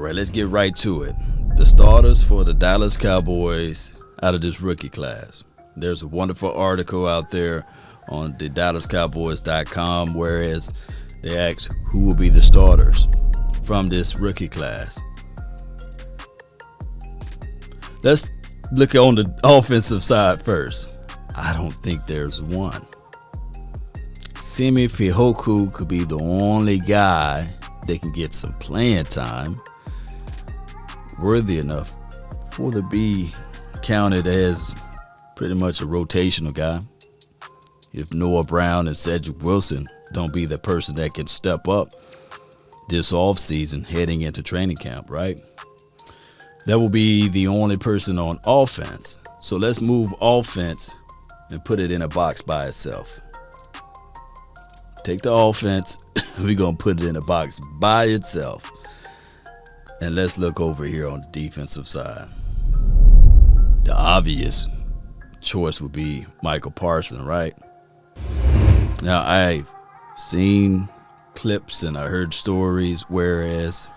right, let's get right to it. The starters for the Dallas Cowboys out of this rookie class. There's a wonderful article out there on the DallasCowboys.com, whereas they ask who will be the starters from this rookie class. Let's look on the offensive side first. I don't think there's one. Simi Fehoko could be the only guy that can get some playing time worthy enough for the be counted as pretty much a rotational guy. If Noah Brown and Cedric Wilson don't be the person that can step up this offseason heading into training camp, right? That will be the only person on offense. So let's move offense and put it in a box by itself. Take the offense, we're going to put it in a box by itself. And let's look over here on the defensive side. The obvious choice would be Micah Parsons, right? Now, I've seen clips and I heard stories, whereas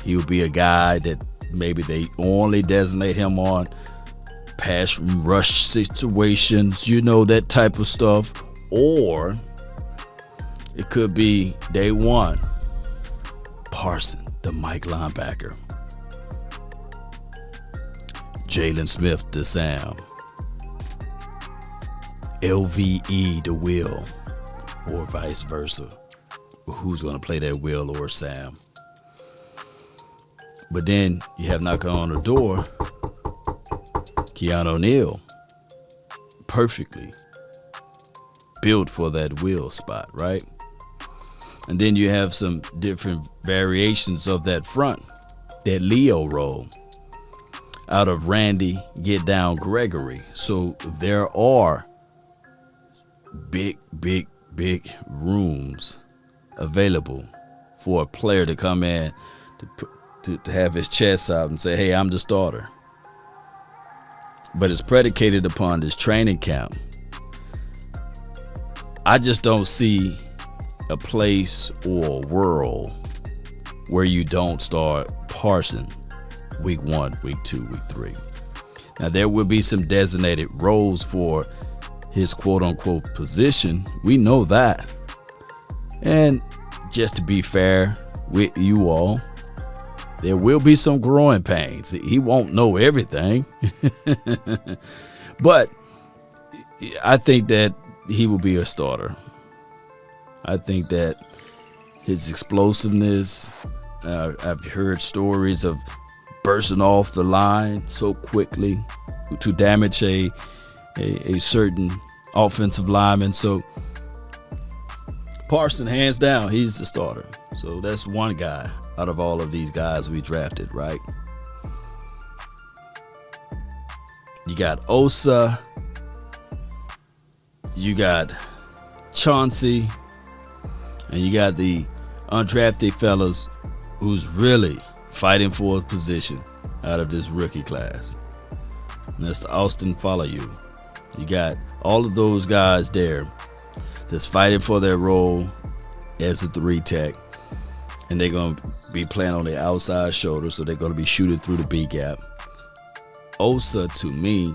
he would be a guy that maybe they only designate him on pass rush situations, that type of stuff. Or it could be day one, Parsons, the Mike linebacker. Jalen Smith, the Sam. LVE, the Will, or vice versa. Who's going to play that Will or Sam? But then you have knocking on the door, Keanu O'Neal, perfectly built for that Will spot, right? And then you have some different variations of that front, that Leo role, out of Randy, get down Gregory. So there are big rooms available for a player to come in to have his chest out and say, hey, I'm the starter. But it's predicated upon this training camp. I just don't see a place or a world where you don't start Parsons week 1, week 2, week 3. Now, there will be some designated roles for his quote-unquote position. We know that. And just to be fair with you all, there will be some growing pains. He won't know everything. But I think that he will be a starter. I think that his explosiveness, I've heard stories of bursting off the line so quickly to damage a certain offensive lineman. So Parsons, hands down, he's the starter. So that's one guy out of all of these guys we drafted, right? You got Osa, you got Chauncey, and you got the undrafted fellas who's really fighting for a position out of this rookie class. And that's the Austin Faoliu. You got all of those guys there that's fighting for their role as a 3 tech. And they're going to be playing on the outside shoulder, so they're going to be shooting through the B gap. Osa, to me,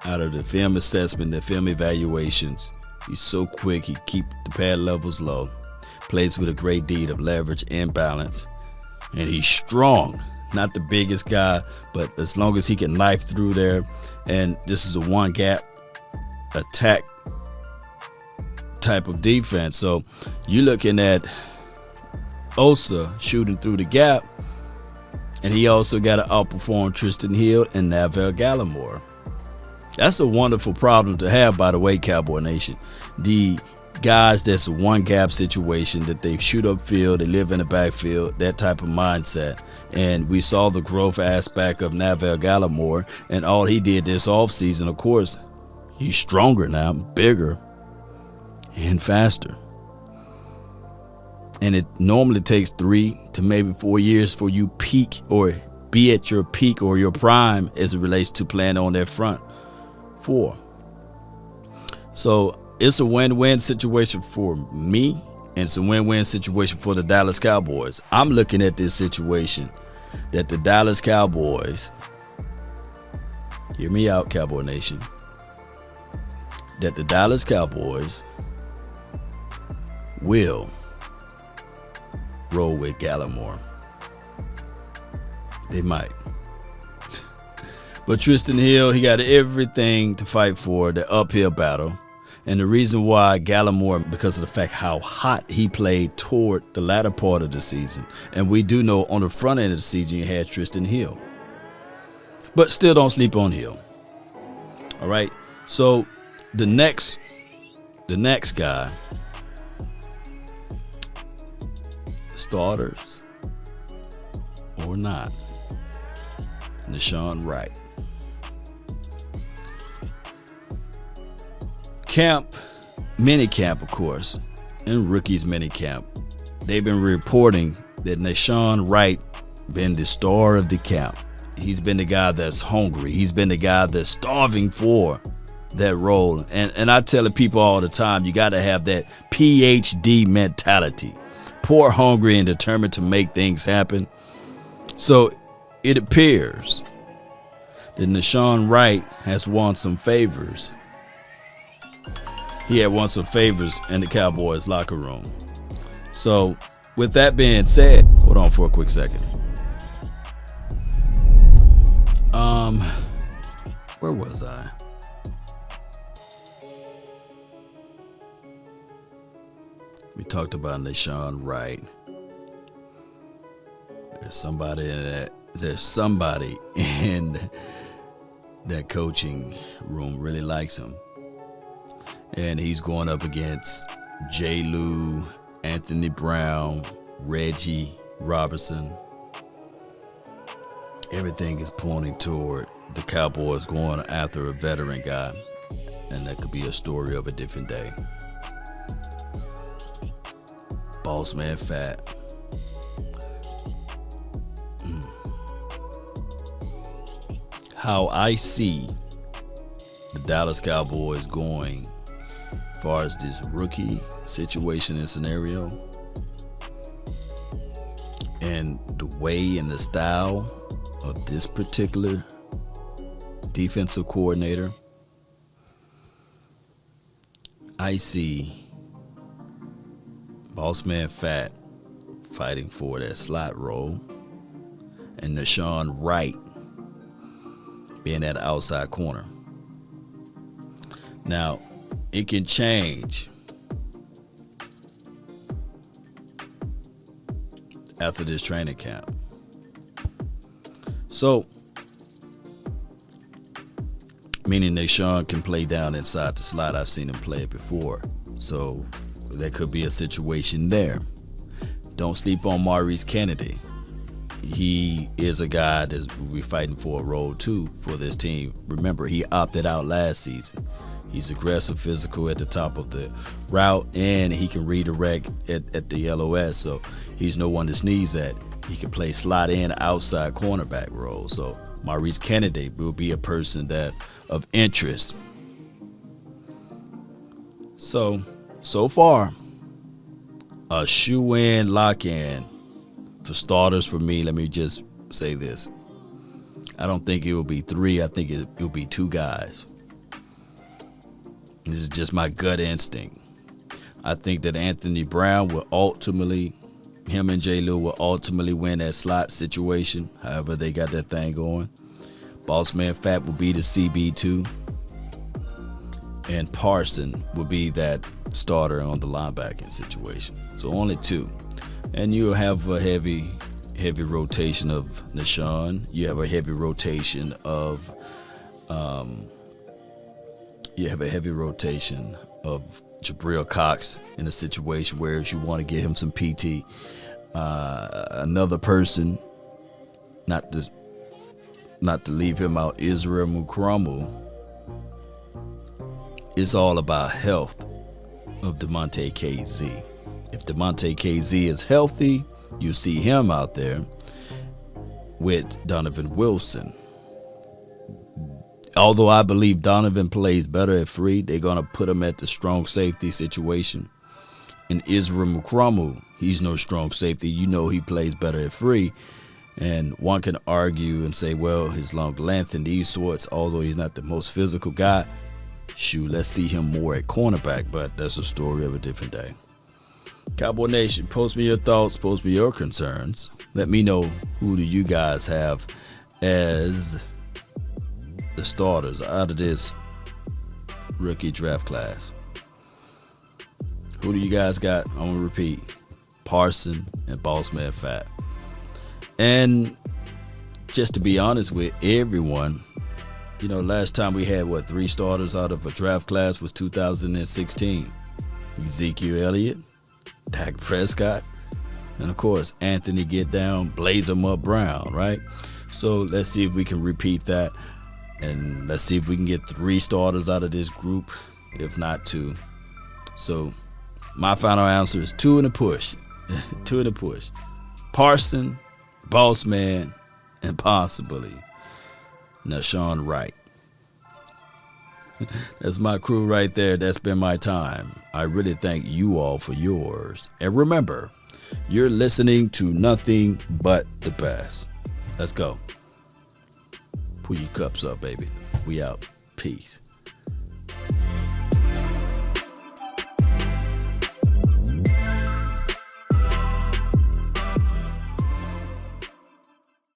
out of the film assessment, the film evaluations, he's so quick, he keeps the pad levels low, plays with a great deal of leverage and balance, and he's strong. Not the biggest guy, but as long as he can knife through there, and this is a one gap attack type of defense. So you're looking at Osa shooting through the gap, and he also got to outperform Tristan Hill and Neville Gallimore. That's a wonderful problem to have, by the way, Cowboy Nation. The guys that's a one gap situation, that they shoot upfield, they live in the backfield, that type of mindset. And we saw the growth aspect of Neville Gallimore, and all he did this offseason, of course, he's stronger now, bigger, and faster. And it normally takes 3 to maybe 4 years for you peak or be at your peak or your prime as it relates to playing on that front 4. So it's a win-win situation for me And it's a win-win situation for the Dallas Cowboys. I'm looking at this situation that the Dallas Cowboys, hear me out, Cowboy Nation, that the Dallas Cowboys will roll with Gallimore. They might. But Tristan Hill, he got everything to fight for, the uphill battle. And the reason why Gallimore, because of the fact how hot he played toward the latter part of the season. And we do know on the front end of the season you had Tristan Hill. But still don't sleep on Hill. All right. So the next guy, starters or not, Nahshon Wright. Camp, mini camp, of course, and rookies mini camp. They've been reporting that Nahshon Wright been the star of the camp. He's been the guy that's hungry. He's been the guy that's starving for that role. And I tell the people all the time, you got to have that PhD mentality. Poor, hungry, and determined to make things happen. So it appears that Nahshon Wright has won some favors. He had won some favors in the Cowboys locker room. So with that being said, hold on for a quick second. Where was I? We talked about Nahshon Wright. There's somebody in that coaching room really likes him. And he's going up against J. Lou, Anthony Brown, Reggie Robertson. Everything is pointing toward the Cowboys going after a veteran guy. And that could be a story of a different day. Boss man Fat. How I see the Dallas Cowboys going as far as this rookie situation and scenario, and the way and the style of this particular defensive coordinator, I see Boss Man Fat fighting for that slot role, and Nahshon Wright being that outside corner. Now, it can change after this training camp. So, meaning Nahshon can play down inside the slot. I've seen him play it before. So, there could be a situation there. Don't sleep on Maurice Kennedy. He is a guy that will be fighting for a role too for this team. Remember, he opted out last season. He's aggressive, physical at the top of the route, and he can redirect at the LOS, so he's no one to sneeze at. He can play slot in outside cornerback role. So Maurice Kennedy will be a person that of interest. So far, a shoe-in, lock-in for starters for me. Let me just say this. I don't think it will be three. I think it will be two guys. This is just my gut instinct. I think that Anthony Brown will ultimately, him and J. Lou will ultimately win that slot situation, however they got that thing going. Boss Man Fat will be the CB2. And Parsons will be that starter on the linebacking situation. So only two. And you'll have a heavy rotation of Nahshon. You have a heavy rotation of Jabril Cox in a situation where you want to get him some PT. Another person, not to leave him out, Israel Mukuamu. It's all about health of DeMonte KZ. If DeMonte KZ is healthy, you see him out there with Donovan Wilson. Although I believe Donovan plays better at free, they're going to put him at the strong safety situation. And Israel Mukramu, he's no strong safety. You know he plays better at free. And one can argue and say, well, his long length and these sorts, although he's not the most physical guy, shoot, let's see him more at cornerback, but that's a story of a different day. Cowboy Nation, post me your thoughts, post me your concerns. Let me know who do you guys have as the starters out of this rookie draft class. Who do you guys got? I'm going to repeat. Parsons and Bossman Fat. And just to be honest with everyone, you know, last time we had, 3 starters out of a draft class was 2016. Ezekiel Elliott, Dak Prescott, and of course, Anthony Get Down, Blaze 'em Up Brown, right? So let's see if we can repeat that. And let's see if we can get 3 starters out of this group, if not 2. So my final answer is 2 in a push. 2 in a push. Parsons, Bossman, and possibly Nahshon Wright. That's my crew right there. That's been my time. I really thank you all for yours. And remember, you're listening to nothing but the best. Let's go. Pull your cups up, baby. We out. Peace.